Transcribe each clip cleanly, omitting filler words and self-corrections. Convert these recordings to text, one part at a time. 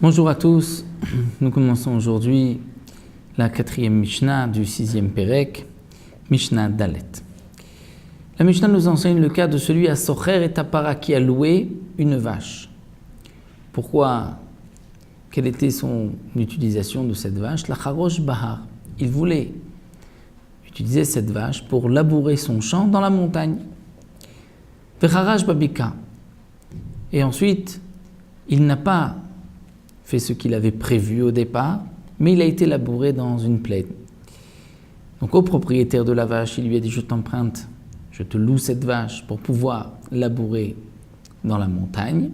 Bonjour à tous, nous commençons aujourd'hui la 4e Mishnah du 6e Pérek, Mishnah Dalet. La Mishnah nous enseigne le cas de celui à Socher et Tapara qui a loué une vache. Pourquoi? Quelle était son utilisation de cette vache? La Charosh Bahar. Il voulait utiliser cette vache pour labourer son champ dans la montagne. Vecharash Babika. Et ensuite, il n'a pas fait ce qu'il avait prévu au départ, mais il a été labouré dans une plaine. Donc au propriétaire de la vache, il lui a dit: je t'emprunte, je te loue cette vache pour pouvoir labourer dans la montagne.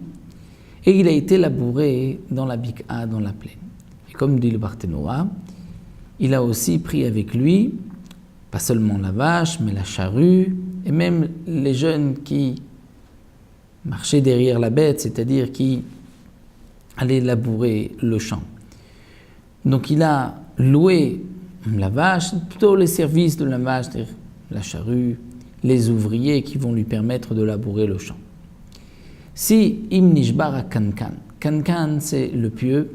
Et il a été labouré dans la Bika, dans la plaine. Et comme dit le Barthénoa, il a aussi pris avec lui, pas seulement la vache, mais la charrue, et même les jeunes qui marchaient derrière la bête, c'est-à-dire qui aller labourer le champ. Donc il a loué la vache, plutôt les services de la vache, c'est-à-dire la charrue, les ouvriers qui vont lui permettre de labourer le champ. Si im nishbar a kankan, kankan c'est le pieu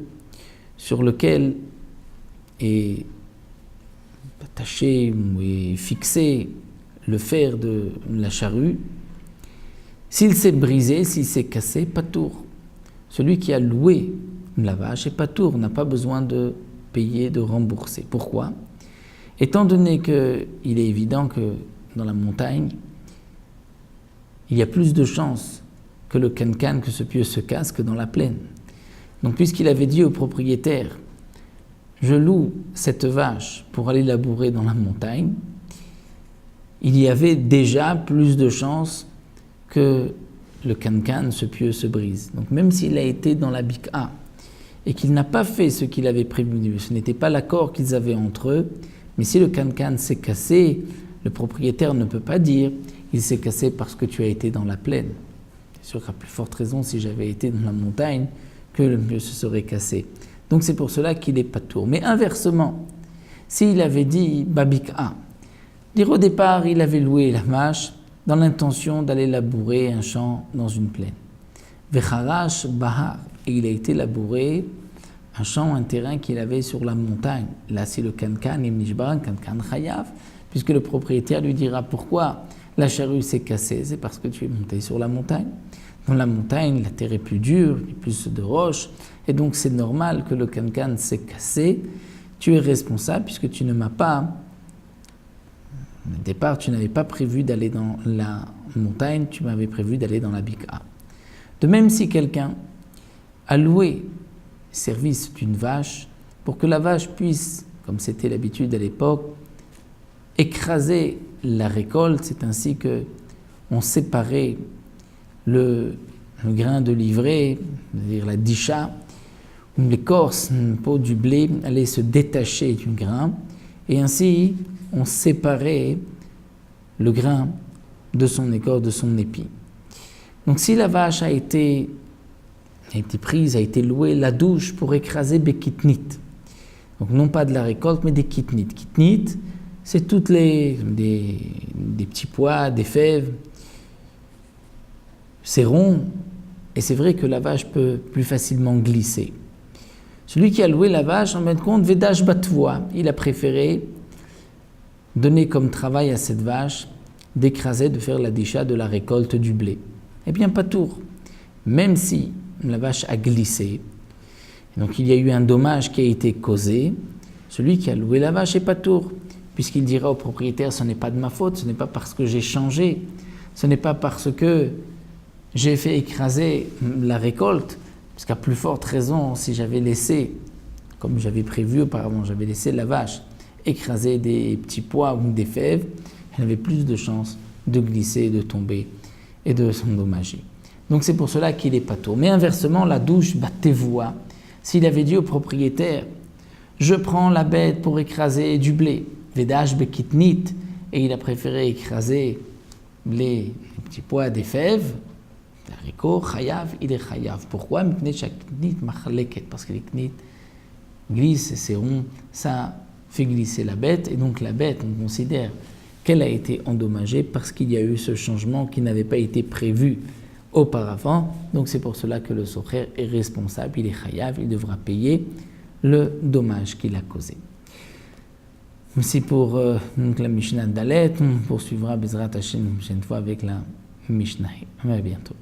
sur lequel est attaché ou fixé le fer de la charrue, s'il s'est brisé, s'il s'est cassé, patour. Celui qui a loué la vache est patour, n'a pas besoin de payer, de rembourser. Pourquoi? Étant donné qu'il est évident que dans la montagne, il y a plus de chances que le cancan, que ce pieu se casse, que dans la plaine. Donc puisqu'il avait dit au propriétaire: je loue cette vache pour aller labourer dans la montagne, il y avait déjà plus de chances que le cancan, ce pieu, se brise. Donc même s'il a été dans la Bika et qu'il n'a pas fait ce qu'il avait prévu, ce n'était pas l'accord qu'ils avaient entre eux, mais si le cancan s'est cassé, le propriétaire ne peut pas dire: il s'est cassé parce que tu as été dans la plaine. C'est sûr qu'à plus forte raison, si j'avais été dans la montagne, que le pieu se serait cassé. Donc c'est pour cela qu'il est patour. Mais inversement, s'il avait dit Babika, dire au départ il avait loué la vache dans l'intention d'aller labourer un champ dans une plaine. Vecharash Bahar, et il a été labouré un champ, un terrain qu'il avait sur la montagne. Là, c'est le kankan, imnishbaran, kankan chayav, puisque le propriétaire lui dira: pourquoi la charrue s'est cassée? C'est parce que tu es monté sur la montagne. Dans la montagne, la terre est plus dure, il y a plus de roches, et donc c'est normal que le kankan s'est cassé. Tu es responsable puisque tu ne m'as pas... Au départ, tu n'avais pas prévu d'aller dans la montagne, tu m'avais prévu d'aller dans la Bika. De même, si quelqu'un a loué le service d'une vache pour que la vache puisse, comme c'était l'habitude à l'époque, écraser la récolte, c'est ainsi qu'on séparait le grain de l'ivraie, c'est-à-dire la disha, où l'écorce, une peau du blé, allait se détacher du grain, et ainsi on séparait le grain de son écorce, de son épi. Donc si la vache a été prise, a été louée, la douche pour écraser des kitnit. Donc non pas de la récolte, mais des kitnit. Kitnit, c'est toutes des petits pois, des fèves. C'est rond, et c'est vrai que la vache peut plus facilement glisser. Celui qui a loué la vache, en fin de compte, Vedash Batvoa, il a préféré donner comme travail à cette vache d'écraser, de faire la disha de la récolte du blé. Eh bien, pas tour. Même si la vache a glissé, donc il y a eu un dommage qui a été causé, celui qui a loué la vache est pas tour, puisqu'il dira au propriétaire: ce n'est pas de ma faute, ce n'est pas parce que j'ai changé, ce n'est pas parce que j'ai fait écraser la récolte, parce qu'à plus forte raison, si j'avais laissé, comme j'avais prévu auparavant, j'avais laissé la vache écraser des petits pois ou des fèves, elle avait plus de chances de glisser, de tomber et de s'endommager. Donc c'est pour cela qu'il est patour. Mais inversement, la douche battevoa, s'il avait dit au propriétaire: je prends la bête pour écraser du blé, vedash bekitnit, et il a préféré écraser les petits pois des fèves, l'haricot, chayav, il est chayav. Pourquoi? Parce que les knit glissent, c'est rond, ça fait glisser la bête, et donc la bête, on considère qu'elle a été endommagée parce qu'il y a eu ce changement qui n'avait pas été prévu auparavant. Donc c'est pour cela que le socher est responsable, il est chayav, il devra payer le dommage qu'il a causé. C'est pour donc la Mishnah Dalet, on poursuivra Bezrat Hashem une prochaine fois avec la Mishnah. À bientôt.